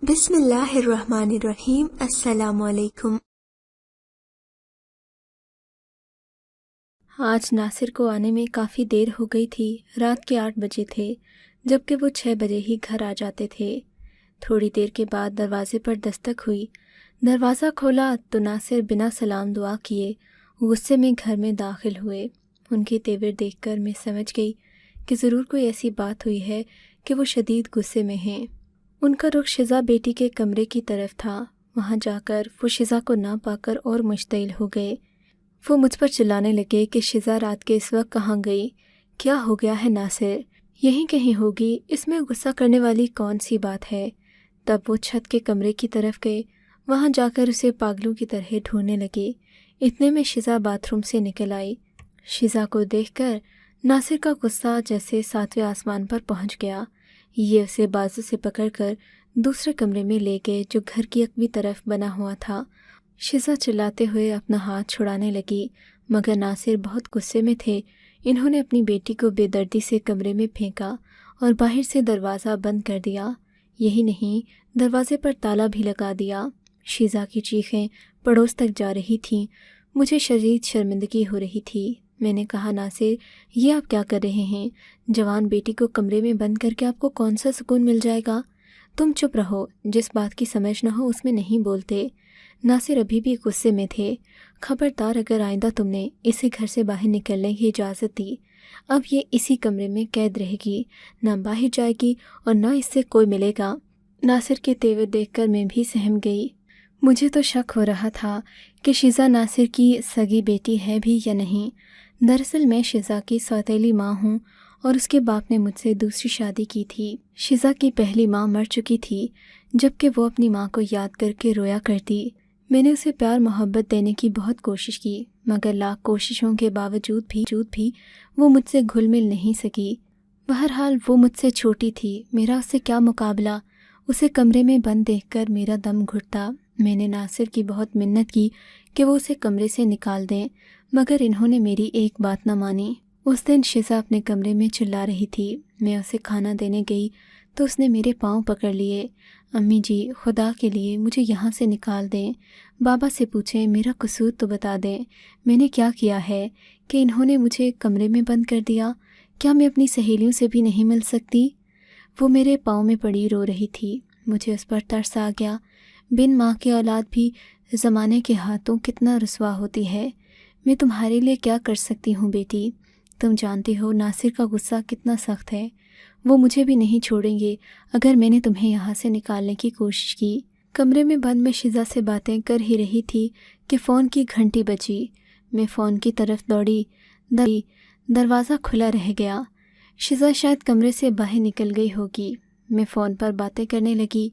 بسم اللہ الرحمن الرحیم۔ السلام علیکم۔ آج ناصر کو آنے میں کافی دیر ہو گئی تھی۔ رات کے 8 بجے تھے، جبکہ وہ 6 بجے ہی گھر آ جاتے تھے۔ تھوڑی دیر کے بعد دروازے پر دستک ہوئی۔ دروازہ کھولا تو ناصر بنا سلام دعا کیے غصے میں گھر میں داخل ہوئے۔ ان کے تیور دیکھ کر میں سمجھ گئی کہ ضرور کوئی ایسی بات ہوئی ہے کہ وہ شدید غصے میں ہیں۔ ان کا رخ شزا بیٹی کے کمرے کی طرف تھا۔ وہاں جا کر وہ شزا کو نہ پا کر اور مشتعل ہو گئے۔ وہ مجھ پر چلانے لگے کہ شزا رات کے اس وقت کہاں گئی؟ کیا ہو گیا ہے ناصر؟ یہیں کہیں ہوگی، اس میں غصہ کرنے والی کون سی بات ہے؟ تب وہ چھت کے کمرے کی طرف گئے۔ وہاں جا کر اسے پاگلوں کی طرح ڈھونڈنے لگے۔ اتنے میں شزا باتھ روم سے نکل آئی۔ شزا کو دیکھ کر ناصر کا غصہ جیسے 7ویں آسمان پر پہنچ گیا۔ یہ اسے بازو سے پکڑ کر دوسرے کمرے میں لے گئے جو گھر کی اگلی طرف بنا ہوا تھا۔ شزا چلاتے ہوئے اپنا ہاتھ چھڑانے لگی، مگر ناصر بہت غصے میں تھے۔ انہوں نے اپنی بیٹی کو بے دردی سے کمرے میں پھینکا اور باہر سے دروازہ بند کر دیا۔ یہی نہیں، دروازے پر تالا بھی لگا دیا۔ شزا کی چیخیں پڑوس تک جا رہی تھیں۔ مجھے شدید شرمندگی ہو رہی تھی۔ میں نے کہا، ناصر، یہ آپ کیا کر رہے ہیں؟ جوان بیٹی کو کمرے میں بند کر کے آپ کو کون سا سکون مل جائے گا؟ تم چپ رہو، جس بات کی سمجھ نہ ہو اس میں نہیں بولتے۔ ناصر ابھی بھی غصے میں تھے۔ خبردار، اگر آئندہ تم نے اسے گھر سے باہر نکلنے کی اجازت دی، اب یہ اسی کمرے میں قید رہے گی، نہ باہر جائے گی اور نہ اس سے کوئی ملے گا۔ ناصر کے تیور دیکھ کر میں بھی سہم گئی۔ مجھے تو شک ہو رہا تھا کہ شزا ناصر کی سگی بیٹی ہے بھی یا نہیں۔ دراصل میں شزا کی سوتیلی ماں ہوں اور اس کے باپ نے مجھ سے دوسری شادی کی تھی۔ شزا کی پہلی ماں مر چکی تھی، جبکہ وہ اپنی ماں کو یاد کر کے رویا کرتی۔ میں نے اسے پیار محبت دینے کی بہت کوشش کی، مگر لاکھ کوششوں کے باوجود بھی وہ مجھ سے گھل مل نہیں سکی۔ بہرحال وہ مجھ سے چھوٹی تھی، میرا اس سے کیا مقابلہ؟ اسے کمرے میں بند دیکھ کر میرا دم گھٹتا۔ میں نے ناصر کی بہت منت کی کہ وہ اسے کمرے سے نکال دیں، مگر انہوں نے میری ایک بات نہ مانی۔ اس دن شزا اپنے کمرے میں چلا رہی تھی۔ میں اسے کھانا دینے گئی تو اس نے میرے پاؤں پکڑ لیے۔ امی جی، خدا کے لیے مجھے یہاں سے نکال دیں۔ بابا سے پوچھیں، میرا قصور تو بتا دیں، میں نے کیا کیا ہے کہ انہوں نے مجھے کمرے میں بند کر دیا؟ کیا میں اپنی سہیلیوں سے بھی نہیں مل سکتی؟ وہ میرے پاؤں میں پڑی رو رہی تھی۔ مجھے اس پر ترس آ گیا۔ بن ماں کی اولاد بھی زمانے کے ہاتھوں کتنا رسوا ہوتی ہے۔ میں تمہارے لیے کیا کر سکتی ہوں بیٹی؟ تم جانتی ہو ناصر کا غصہ کتنا سخت ہے۔ وہ مجھے بھی نہیں چھوڑیں گے اگر میں نے تمہیں یہاں سے نکالنے کی کوشش کی۔ کمرے میں بند میں شزا سے باتیں کر ہی رہی تھی کہ فون کی گھنٹی بجی۔ میں فون کی طرف دوڑی، دروازہ کھلا رہ گیا۔ شزا شاید کمرے سے باہر نکل گئی ہوگی۔ میں فون پر باتیں کرنے لگی۔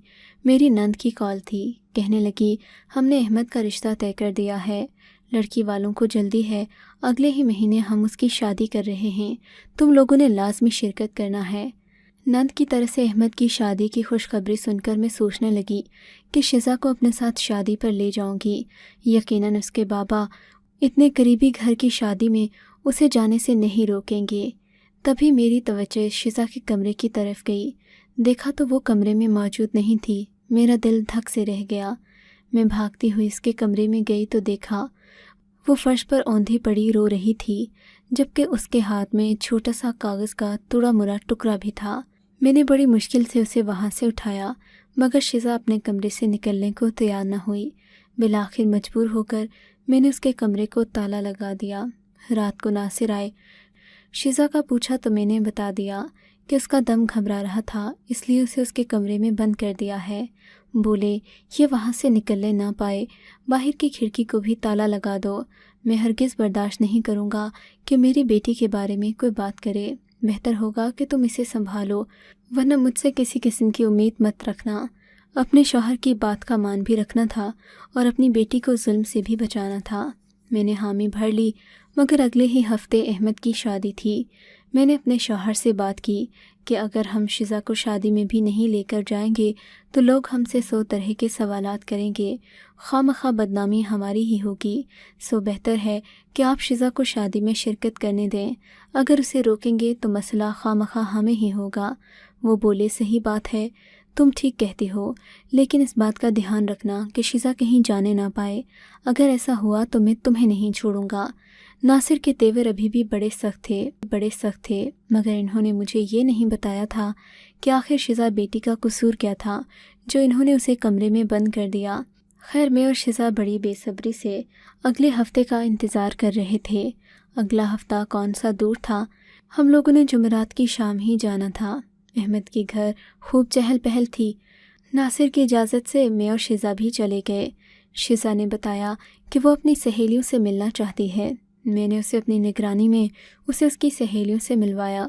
میری نند کی کال تھی۔ کہنے لگی، ہم نے احمد کا رشتہ طے کر دیا ہے، لڑکی والوں کو جلدی ہے، اگلے ہی مہینے ہم اس کی شادی کر رہے ہیں، تم لوگوں نے لازمی شرکت کرنا ہے۔ نند کی طرف سے احمد کی شادی کی خوشخبری سن کر میں سوچنے لگی کہ شزا کو اپنے ساتھ شادی پر لے جاؤں گی۔ یقیناً اس کے بابا اتنے قریبی گھر کی شادی میں اسے جانے سے نہیں روکیں گے۔ تبھی میری توجہ شزا کے کمرے کی طرف گئی۔ دیکھا تو وہ کمرے میں موجود نہیں تھی۔ میرا دل دھک سے رہ گیا۔ میں بھاگتی ہوئی اس کے کمرے میں گئی تو دیکھا وہ فرش پر اوندھی پڑی رو رہی تھی، جبکہ اس کے ہاتھ میں چھوٹا سا کاغذ کا توڑا مرا ٹکڑا بھی تھا۔ میں نے بڑی مشکل سے اسے وہاں سے اٹھایا، مگر شزا اپنے کمرے سے نکلنے کو تیار نہ ہوئی۔ بالآخر مجبور ہو کر میں نے اس کے کمرے کو تالا لگا دیا۔ رات کو ناصر آئے۔ شزا کا پوچھا تو میں نے بتا دیا کہ اس کا دم گھبرا رہا تھا، اس لیے اسے اس کے کمرے میں بند کر دیا ہے۔ بولے، یہ وہاں سے نکلنے نہ پائے، باہر کی کھڑکی کو بھی تالا لگا دو۔ میں ہرگز برداشت نہیں کروں گا کہ میری بیٹی کے بارے میں کوئی بات کرے۔ بہتر ہوگا کہ تم اسے سنبھالو، ورنہ مجھ سے کسی قسم کی امید مت رکھنا۔ اپنے شوہر کی بات کا مان بھی رکھنا تھا اور اپنی بیٹی کو ظلم سے بھی بچانا تھا۔ میں نے حامی بھر لی، مگر اگلے ہی ہفتے احمد کی شادی تھی۔ میں نے اپنے شوہر سے بات کی کہ اگر ہم شزا کو شادی میں بھی نہیں لے کر جائیں گے تو لوگ ہم سے 100 طرح کے سوالات کریں گے، خواہ بدنامی ہماری ہی ہوگی، سو بہتر ہے کہ آپ شزا کو شادی میں شرکت کرنے دیں۔ اگر اسے روکیں گے تو مسئلہ خواہ ہمیں ہی ہوگا۔ وہ بولے، صحیح بات ہے، تم ٹھیک کہتی ہو، لیکن اس بات کا دھیان رکھنا کہ شیزا کہیں جانے نہ پائے۔ اگر ایسا ہوا تو میں تمہیں نہیں چھوڑوں گا۔ ناصر کے تیور ابھی بھی بڑے سخت تھے، مگر انہوں نے مجھے یہ نہیں بتایا تھا کہ آخر شیزا بیٹی کا قصور کیا تھا جو انہوں نے اسے کمرے میں بند کر دیا۔ خیر، میں اور شیزا بڑی بے صبری سے اگلے ہفتے کا انتظار کر رہے تھے۔ اگلا ہفتہ کون سا دور تھا، ہم لوگوں نے جمعرات کی شام ہی جانا تھا۔ احمد کے گھر خوب چہل پہل تھی۔ ناصر کی اجازت سے میں اور شیزا بھی چلے گئے۔ شیزا نے بتایا کہ وہ اپنی سہیلیوں سے ملنا چاہتی ہے۔ میں نے اسے اپنی نگرانی میں اس کی سہیلیوں سے ملوایا،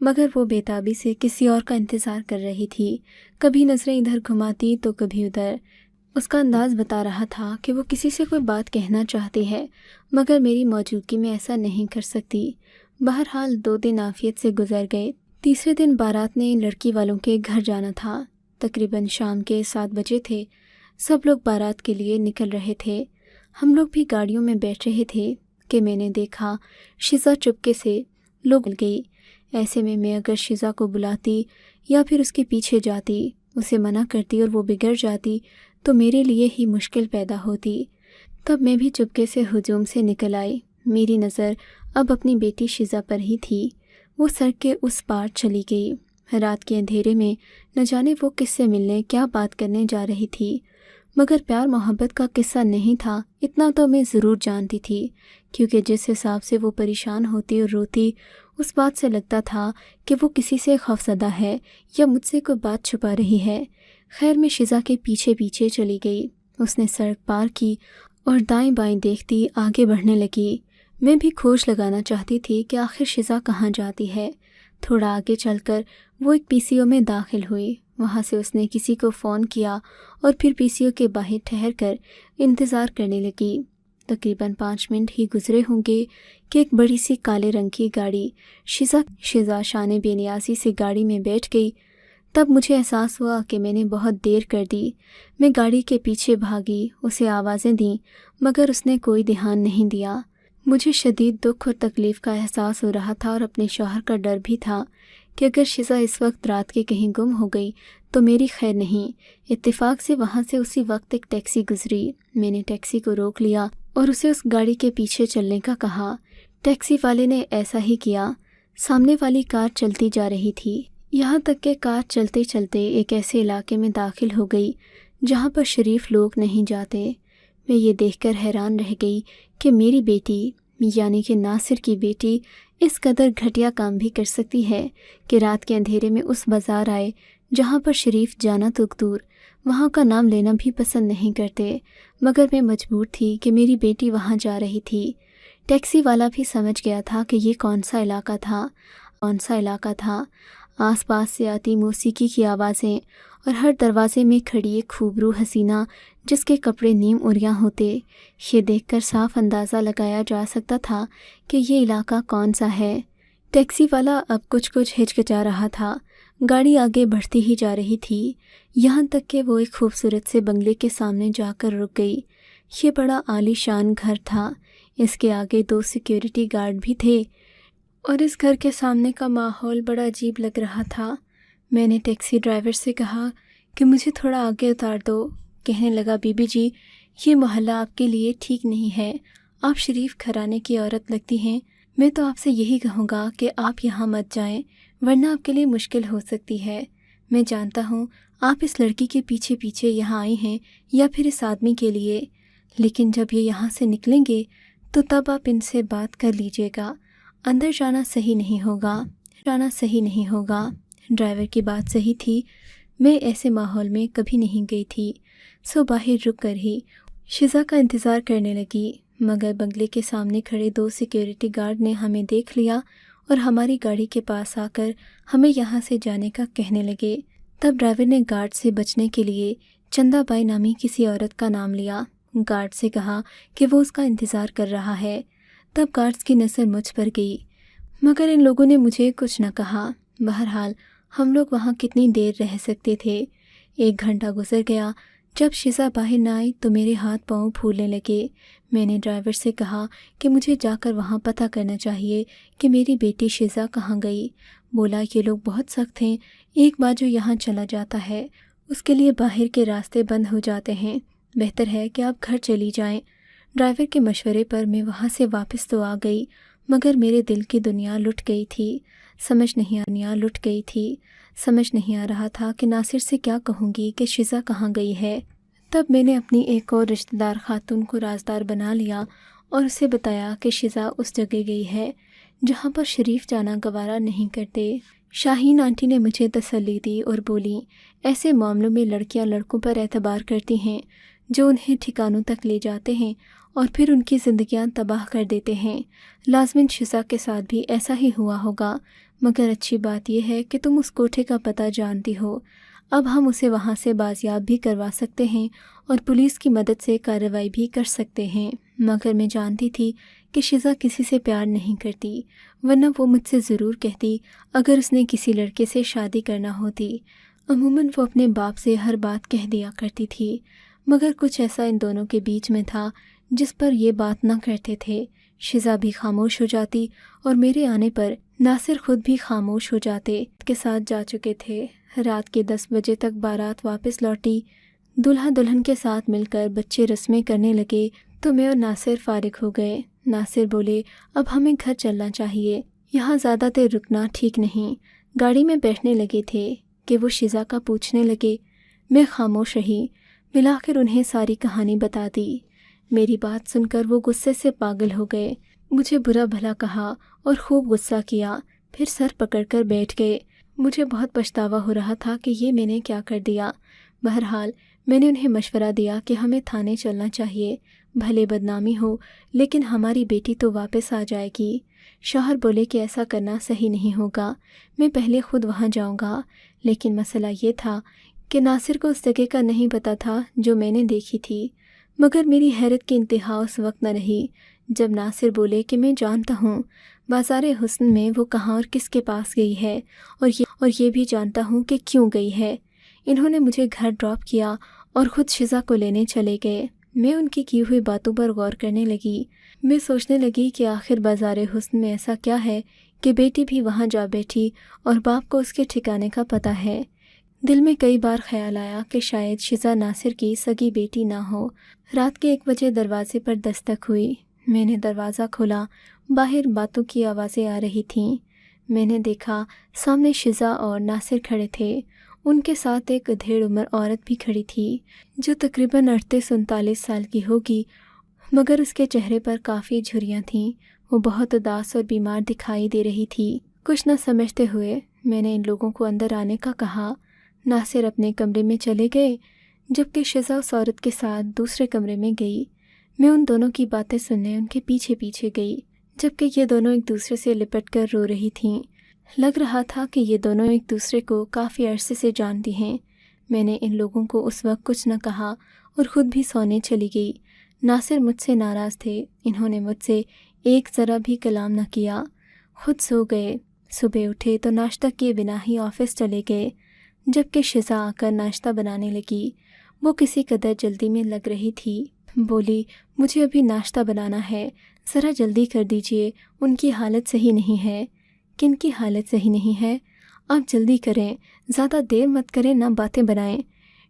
مگر وہ بے تابی سے کسی اور کا انتظار کر رہی تھی۔ کبھی نظریں ادھر گھماتی تو کبھی ادھر۔ اس کا انداز بتا رہا تھا کہ وہ کسی سے کوئی بات کہنا چاہتی ہے، مگر میری موجودگی میں ایسا نہیں کر سکتی۔ بہرحال 2 دن عافیت سے گزر گئے۔ تیسرے دن بارات نے لڑکی والوں کے گھر جانا تھا۔ تقریباً شام کے 7 بجے تھے۔ سب لوگ بارات کے لیے نکل رہے تھے۔ ہم لوگ بھی گاڑیوں میں بیٹھ رہے تھے کہ میں نے دیکھا شیزا چپکے سے لوگ گئی۔ ایسے میں اگر شیزا کو بلاتی یا پھر اس کے پیچھے جاتی، اسے منع کرتی اور وہ بگڑ جاتی تو میرے لیے ہی مشکل پیدا ہوتی۔ تب میں بھی چپکے سے ہجوم سے نکل آئی۔ میری نظر اب اپنی بیٹی شیزا پر ہی تھی۔ وہ سڑک کے اس پار چلی گئی۔ رات کے اندھیرے میں نہ جانے وہ کس سے ملنے کیا بات کرنے جا رہی تھی، مگر پیار محبت کا قصہ نہیں تھا، اتنا تو میں ضرور جانتی تھی، کیونکہ جس حساب سے وہ پریشان ہوتی اور روتی، اس بات سے لگتا تھا کہ وہ کسی سے خوفزدہ ہے یا مجھ سے کوئی بات چھپا رہی ہے۔ خیر، میں شیزا کے پیچھے پیچھے چلی گئی۔ اس نے سڑک پار کی اور دائیں بائیں دیکھتی آگے بڑھنے لگی۔ میں بھی کھوج لگانا چاہتی تھی کہ آخر شیزا کہاں جاتی ہے۔ تھوڑا آگے چل کر وہ ایک پی سی او میں داخل ہوئی۔ وہاں سے اس نے کسی کو فون کیا اور پھر پی سی او کے باہر ٹھہر کر انتظار کرنے لگی۔ تقریباً 5 منٹ ہی گزرے ہوں گے کہ ایک بڑی سی کالے رنگ کی گاڑی شیزا شان بے نیازی سے گاڑی میں بیٹھ گئی۔ تب مجھے احساس ہوا کہ میں نے بہت دیر کر دی۔ میں گاڑی کے پیچھے بھاگی، اسے آوازیں دیں، مگر اس نے کوئی دھیان نہیں دیا۔ مجھے شدید دکھ اور تکلیف کا احساس ہو رہا تھا اور اپنے شوہر کا ڈر بھی تھا کہ اگر شیزا اس وقت رات کے کہیں گم ہو گئی تو میری خیر نہیں۔ اتفاق سے وہاں سے اسی وقت ایک ٹیکسی گزری۔ میں نے ٹیکسی کو روک لیا اور اسے اس گاڑی کے پیچھے چلنے کا کہا۔ ٹیکسی والے نے ایسا ہی کیا۔ سامنے والی کار چلتی جا رہی تھی، یہاں تک کہ کار چلتے چلتے ایک ایسے علاقے میں داخل ہو گئی جہاں پر شریف لوگ نہیں جاتے۔ میں یہ دیکھ کر حیران رہ گئی کہ میری بیٹی، یعنی کہ ناصر کی بیٹی، اس قدر گھٹیا کام بھی کر سکتی ہے کہ رات کے اندھیرے میں اس بازار آئے جہاں پر شریف جانا تو دور، وہاں کا نام لینا بھی پسند نہیں کرتے، مگر میں مجبور تھی کہ میری بیٹی وہاں جا رہی تھی۔ ٹیکسی والا بھی سمجھ گیا تھا کہ یہ کون سا علاقہ تھا۔ آس پاس سے آتی موسیقی کی آوازیں اور ہر دروازے میں کھڑی ایک خوبرو حسینہ جس کے کپڑے نیم عریاں ہوتے، یہ دیکھ کر صاف اندازہ لگایا جا سکتا تھا کہ یہ علاقہ کون سا ہے۔ ٹیکسی والا اب کچھ ہچکچا رہا تھا۔ گاڑی آگے بڑھتی ہی جا رہی تھی، یہاں تک کہ وہ ایک خوبصورت سے بنگلے کے سامنے جا کر رک گئی۔ یہ بڑا عالی شان گھر تھا۔ اس کے آگے 2 سیکیورٹی گارڈ بھی تھے اور اس گھر کے سامنے کا ماحول بڑا عجیب لگ رہا تھا۔ میں نے ٹیکسی ڈرائیور سے کہا کہ مجھے تھوڑا آگے اتار دو۔ کہنے لگا، بی بی جی، یہ محلہ آپ کے لیے ٹھیک نہیں ہے، آپ شریف گھرانے کی عورت لگتی ہیں۔ میں تو آپ سے یہی کہوں گا کہ آپ یہاں مت جائیں، ورنہ آپ کے لیے مشکل ہو سکتی ہے۔ میں جانتا ہوں آپ اس لڑکی کے پیچھے پیچھے یہاں آئی ہیں یا پھر اس آدمی کے لیے، لیکن جب یہ یہاں سے نکلیں گے تو تب آپ ان سے بات کر لیجئے گا۔ اندر جانا صحیح نہیں ہوگا۔ ڈرائیور کی بات صحیح تھی، میں ایسے ماحول میں کبھی نہیں گئی تھی، سو باہر رک کر ہی شیزا کا انتظار کرنے لگی، مگر بنگلے کے سامنے کھڑے 2 سیکیورٹی گارڈ نے ہمیں دیکھ لیا اور ہماری گاڑی کے پاس آ کر ہمیں یہاں سے جانے کا کہنے لگے۔ تب ڈرائیور نے گارڈ سے بچنے کے لیے چندہ بائی نامی کسی عورت کا نام لیا۔ گارڈ سے کہا کہ وہ اس کا انتظار کر رہا ہے۔ تب گارڈز کی نظر مجھ پر گئی، مگر ان لوگوں نے مجھے کچھ نہ کہا۔ بہرحال ہم لوگ وہاں کتنی دیر رہ سکتے تھے؟ 1 گھنٹہ گزر گیا۔ جب شیزا باہر نہ آئی تو میرے ہاتھ پاؤں پھولنے لگے۔ میں نے ڈرائیور سے کہا کہ مجھے جا کر وہاں پتہ کرنا چاہیے کہ میری بیٹی شیزا کہاں گئی۔ بولا، یہ لوگ بہت سخت ہیں، ایک بار جو یہاں چلا جاتا ہے اس کے لیے باہر کے راستے بند ہو جاتے ہیں، بہتر ہے کہ آپ گھر چلی جائیں۔ ڈرائیور کے مشورے پر میں وہاں سے واپس تو آ گئی، مگر میرے دل کی دنیا لٹ گئی تھی۔ سمجھ نہیں آ رہا تھا کہ ناصر سے کیا کہوں گی کہ شزا کہاں گئی ہے۔ تب میں نے اپنی ایک اور رشتہ دار خاتون کو رازدار بنا لیا اور اسے بتایا کہ شزا اس جگہ گئی ہے جہاں پر شریف جانا گوارا نہیں کرتے۔ شاہین آنٹی نے مجھے تسلی دی اور بولی، ایسے معاملوں میں لڑکیاں لڑکوں پر اعتبار کرتی ہیں جو انہیں ٹھکانوں تک لے جاتے ہیں اور پھر ان کی زندگیاں تباہ کر دیتے ہیں۔ لازماً شزا کے ساتھ بھی ایسا ہی ہوا ہوگا، مگر اچھی بات یہ ہے کہ تم اس کوٹھے کا پتہ جانتی ہو۔ اب ہم اسے وہاں سے بازیاب بھی کروا سکتے ہیں اور پولیس کی مدد سے کارروائی بھی کر سکتے ہیں۔ مگر میں جانتی تھی کہ شزا کسی سے پیار نہیں کرتی، ورنہ وہ مجھ سے ضرور کہتی اگر اس نے کسی لڑکے سے شادی کرنا ہوتی۔ عموماً وہ اپنے باپ سے ہر بات کہہ دیا کرتی تھی، مگر کچھ ایسا ان دونوں کے بیچ میں تھا جس پر یہ بات نہ کرتے تھے۔ شزا بھی خاموش ہو جاتی اور میرے آنے پر ناصر خود بھی خاموش ہو جاتے۔ کے ساتھ جا چکے تھے۔ رات کے 10 بجے تک بارات واپس لوٹی۔ دلہا دلہن کے ساتھ مل کر بچے رسمیں کرنے لگے تو میں اور ناصر فارغ ہو گئے۔ ناصر بولے، اب ہمیں گھر چلنا چاہیے، یہاں زیادہ دیر رکنا ٹھیک نہیں۔ گاڑی میں بیٹھنے لگے تھے کہ وہ شزا کا پوچھنے لگے۔ میں خاموش رہی۔ ملا کر انہیں ساری کہانی بتا دی۔ میری بات سن کر وہ غصے سے پاگل ہو گئے، مجھے برا بھلا کہا اور خوب غصہ کیا، پھر سر پکڑ کر بیٹھ گئے۔ مجھے بہت پچھتاوا ہو رہا تھا کہ یہ میں نے کیا کر دیا۔ بہرحال میں نے انہیں مشورہ دیا کہ ہمیں تھانے چلنا چاہیے، بھلے بدنامی ہو لیکن ہماری بیٹی تو واپس آ جائے گی۔ شوہر بولے کہ ایسا کرنا صحیح نہیں ہوگا، میں پہلے خود وہاں جاؤں گا۔ لیکن مسئلہ یہ تھا کہ ناصر کو اس جگہ کا نہیں پتہ تھا جو میں نے دیکھی تھی۔ مگر میری حیرت کی انتہا اس وقت نہ رہی جب ناصر بولے کہ میں جانتا ہوں بازار حسن میں وہ کہاں اور کس کے پاس گئی ہے، اور یہ بھی جانتا ہوں کہ کیوں گئی ہے۔ انہوں نے مجھے گھر ڈراپ کیا اور خود شزا کو لینے چلے گئے۔ میں ان کی ہوئی باتوں پر غور کرنے لگی۔ میں سوچنے لگی کہ آخر بازار حسن میں ایسا کیا ہے کہ بیٹی بھی وہاں جا بیٹھی اور باپ کو اس کے ٹھکانے کا پتہ ہے۔ دل میں کئی بار خیال آیا کہ شاید شزا ناصر کی سگی بیٹی نہ ہو۔ رات کے 1 بجے دروازے پر دستک ہوئی۔ میں نے دروازہ کھولا، باہر باتوں کی آوازیں آ رہی تھیں۔ میں نے دیکھا سامنے شزا اور ناصر کھڑے تھے، ان کے ساتھ ایک ادھیڑ عمر عورت بھی کھڑی تھی جو تقریباً 38-39 سال کی ہوگی، مگر اس کے چہرے پر کافی جھریاں تھیں۔ وہ بہت اداس اور بیمار دکھائی دے رہی تھی۔ کچھ نہ سمجھتے ہوئے میں نے ان لوگوں کو اندر آنے کا کہا۔ ناصر اپنے کمرے میں چلے گئے جبکہ شزا اس عورت کے ساتھ دوسرے کمرے میں گئی۔ میں ان دونوں کی باتیں سننے ان کے پیچھے پیچھے گئی جبکہ یہ دونوں ایک دوسرے سے لپٹ کر رو رہی تھیں۔ لگ رہا تھا کہ یہ دونوں ایک دوسرے کو کافی عرصے سے جانتی ہیں۔ میں نے ان لوگوں کو اس وقت کچھ نہ کہا اور خود بھی سونے چلی گئی۔ ناصر مجھ سے ناراض تھے، انہوں نے مجھ سے ایک ذرا بھی کلام نہ کیا، خود سو گئے۔ صبح اٹھے تو ناشتہ کیے بنا ہی آفس چلے گئے۔ جبکہ شزا آ کر ناشتہ بنانے لگی۔ وہ کسی قدر جلدی میں لگ رہی تھی۔ بولی، مجھے ابھی ناشتہ بنانا ہے، ذرا جلدی کر دیجئے، ان کی حالت صحیح نہیں ہے۔ کن کی حالت صحیح نہیں ہے؟ آپ جلدی کریں، زیادہ دیر مت کریں، نہ باتیں بنائیں۔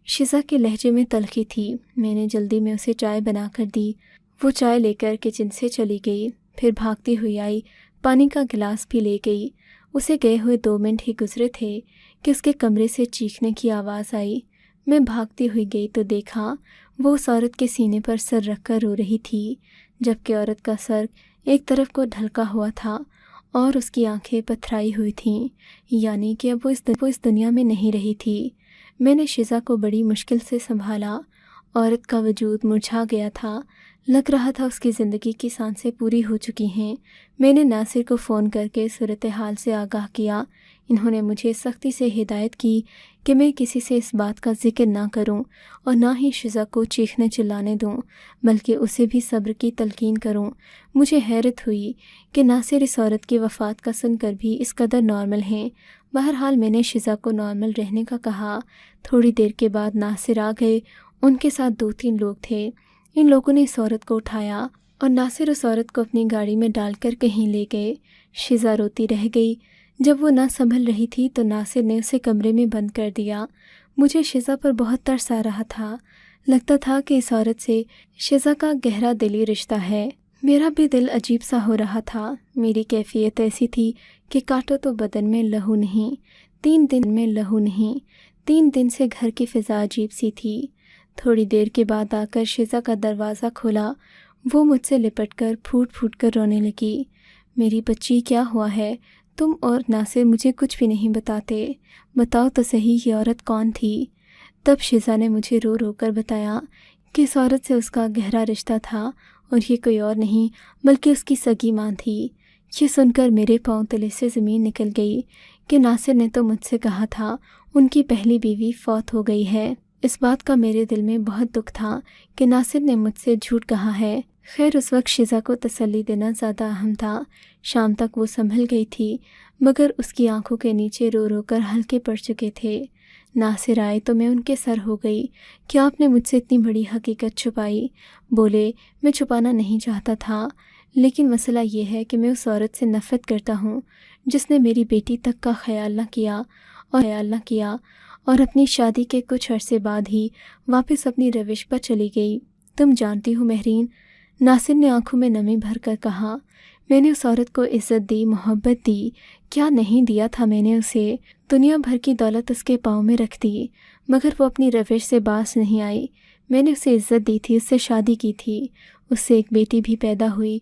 شزا کے لہجے میں تلخی تھی۔ میں نے جلدی میں اسے چائے بنا کر دی۔ وہ چائے لے کر کچن سے چلی گئی، پھر بھاگتی ہوئی آئی، پانی کا گلاس بھی لے گئی۔ اسے گئے ہوئے 2 منٹ ہی گزرے تھے کہ اس کے کمرے سے چیخنے کی آواز آئی۔ میں بھاگتی ہوئی گئی تو دیکھا وہ اس عورت کے سینے پر سر رکھ کر رو رہی تھی، جبکہ عورت کا سر ایک طرف کو ڈھلکا ہوا تھا اور اس کی آنکھیں پتھرائی ہوئی تھیں، یعنی کہ اب وہ اس دنیا میں نہیں رہی تھی۔ میں نے شزا کو بڑی مشکل سے سنبھالا۔ عورت کا وجود مرجھا گیا تھا، لگ رہا تھا اس کی زندگی کی سانسیں پوری ہو چکی ہیں۔ میں نے ناصر کو فون کر کے صورتحال سے آگاہ کیا۔ انہوں نے مجھے سختی سے ہدایت کی کہ میں کسی سے اس بات کا ذکر نہ کروں اور نہ ہی شزا کو چیخنے چلانے دوں، بلکہ اسے بھی صبر کی تلقین کروں۔ مجھے حیرت ہوئی کہ ناصر اس عورت کی وفات کا سن کر بھی اس قدر نارمل ہیں۔ بہرحال میں نے شزا کو نارمل رہنے کا کہا۔ تھوڑی دیر کے بعد ناصر آ گئے، ان کے ساتھ 2-3 لوگ تھے۔ ان لوگوں نے اس عورت کو اٹھایا اور ناصر اس عورت کو اپنی گاڑی میں ڈال کر کہیں لے گئے۔ شزا روتی رہ گئی۔ جب وہ نہ سنبھل رہی تھی تو ناصر نے اسے کمرے میں بند کر دیا۔ مجھے شزا پر بہت ترس آ رہا تھا۔ لگتا تھا کہ اس عورت سے شزا کا گہرا دلی رشتہ ہے۔ میرا بھی دل عجیب سا ہو رہا تھا۔ میری کیفیت ایسی تھی کہ کاٹو تو بدن میں لہو نہیں، 3 دن میں لہو نہیں، 3 دن سے گھر کی فضا عجیب سی تھی۔ تھوڑی دیر کے بعد آ کر شزا کا دروازہ کھولا۔ وہ مجھ سے لپٹ کر پھوٹ پھوٹ کر رونے لگی۔ میری بچی، کیا ہوا ہے؟ تم اور ناصر مجھے کچھ بھی نہیں بتاتے، بتاؤ تو صحیح یہ عورت کون تھی؟ تب شزا نے مجھے رو رو کر بتایا کہ اس عورت سے اس کا گہرا رشتہ تھا اور یہ کوئی اور نہیں بلکہ اس کی سگی ماں تھی۔ یہ سن کر میرے پاؤں تلے سے زمین نکل گئی کہ ناصر نے تو مجھ سے کہا تھا ان کی پہلی بیوی فوت ہو گئی ہے۔ اس بات کا میرے دل میں بہت دکھ تھا کہ ناصر نے مجھ سے جھوٹ کہا ہے۔ خیر اس وقت شزا کو تسلی دینا زیادہ اہم تھا۔ شام تک وہ سنبھل گئی تھی مگر اس کی آنکھوں کے نیچے رو رو کر ہلکے پڑ چکے تھے۔ ناصر آئے تو میں ان کے سر ہو گئی کہ آپ نے مجھ سے اتنی بڑی حقیقت چھپائی۔ بولے میں چھپانا نہیں چاہتا تھا، لیکن مسئلہ یہ ہے کہ میں اس عورت سے نفرت کرتا ہوں جس نے میری بیٹی تک کا خیال نہ کیا اور اپنی شادی کے کچھ عرصے بعد ہی واپس اپنی روش پر چلی گئی۔ تم جانتی ہو مہرین، ناصر نے آنکھوں میں نمی بھر کر کہا، میں نے اس عورت کو عزت دی، محبت دی، کیا نہیں دیا تھا میں نے اسے؟ دنیا بھر کی دولت اس کے پاؤں میں رکھ دی مگر وہ اپنی روش سے باز نہیں آئی۔ میں نے اسے عزت دی تھی، اس سے شادی کی تھی، اس سے ایک بیٹی بھی پیدا ہوئی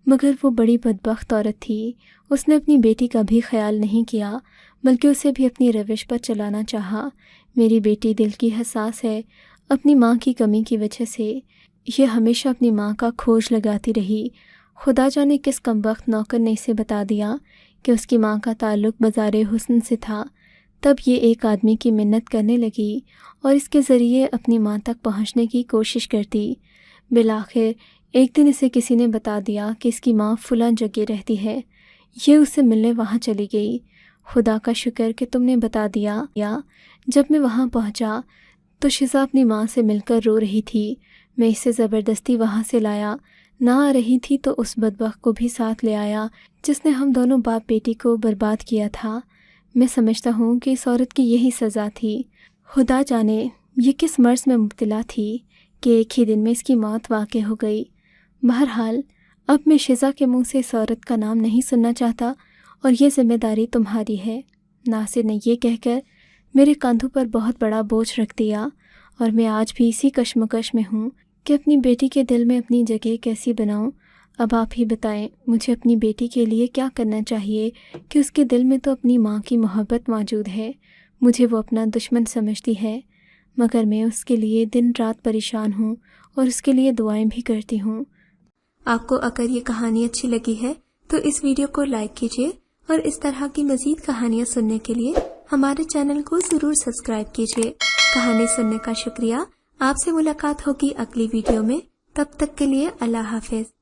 مگر وہ بڑی بدبخت عورت تھی۔ اس نے اپنی بیٹی کا بھی خیال نہیں کیا بلکہ اسے بھی اپنی روش پر چلانا چاہا۔ میری بیٹی دل کی حساس ہے، اپنی ماں کی کمی کی وجہ سے یہ ہمیشہ اپنی ماں کا کھوج لگاتی رہی۔ خدا جانے کس کمبخت نوکر نے اسے بتا دیا کہ اس کی ماں کا تعلق بازار حسن سے تھا۔ تب یہ ایک آدمی کی منت کرنے لگی اور اس کے ذریعے اپنی ماں تک پہنچنے کی کوشش کرتی۔ بالآخر ایک دن اسے کسی نے بتا دیا کہ اس کی ماں فلاں جگہ رہتی ہے۔ یہ اس سے ملنے وہاں چلی گئی۔ خدا کا شکر کہ تم نے بتا دیا۔ جب میں وہاں پہنچا تو شزا اپنی ماں سے مل کر رو رہی تھی۔ میں اسے زبردستی وہاں سے لایا، نہ آ رہی تھی تو اس بدبخت کو بھی ساتھ لے آیا جس نے ہم دونوں باپ بیٹی کو برباد کیا تھا۔ میں سمجھتا ہوں کہ اس عورت کی یہی سزا تھی۔ خدا جانے یہ کس مرض میں مبتلا تھی کہ ایک ہی دن میں اس کی موت واقع ہو گئی۔ بہرحال اب میں شزا کے منہ سے اس عورت کا نام نہیں سننا چاہتا اور یہ ذمہ داری تمہاری ہے۔ ناصر نے یہ کہہ کر میرے کندھوں پر بہت بڑا بوجھ رکھ دیا اور میں آج بھی اسی کشمکش میں ہوں کہ اپنی بیٹی کے دل میں اپنی جگہ کیسی بناؤں۔ اب آپ ہی بتائیں مجھے اپنی بیٹی کے لیے کیا کرنا چاہیے کہ اس کے دل میں تو اپنی ماں کی محبت موجود ہے، مجھے وہ اپنا دشمن سمجھتی ہے مگر میں اس کے لیے دن رات پریشان ہوں اور اس کے لیے دعائیں بھی کرتی ہوں۔ آپ کو اگر یہ کہانی اچھی لگی ہے تو اس ویڈیو کو لائک کیجیے اور اس طرح کی مزید کہانیاں سننے کے لیے ہمارے چینل کو ضرور سبسکرائب کیجیے۔ کہانی سننے کا شکریہ۔ آپ سے ملاقات ہوگی اگلی ویڈیو میں، تب تک کے لیے اللہ حافظ۔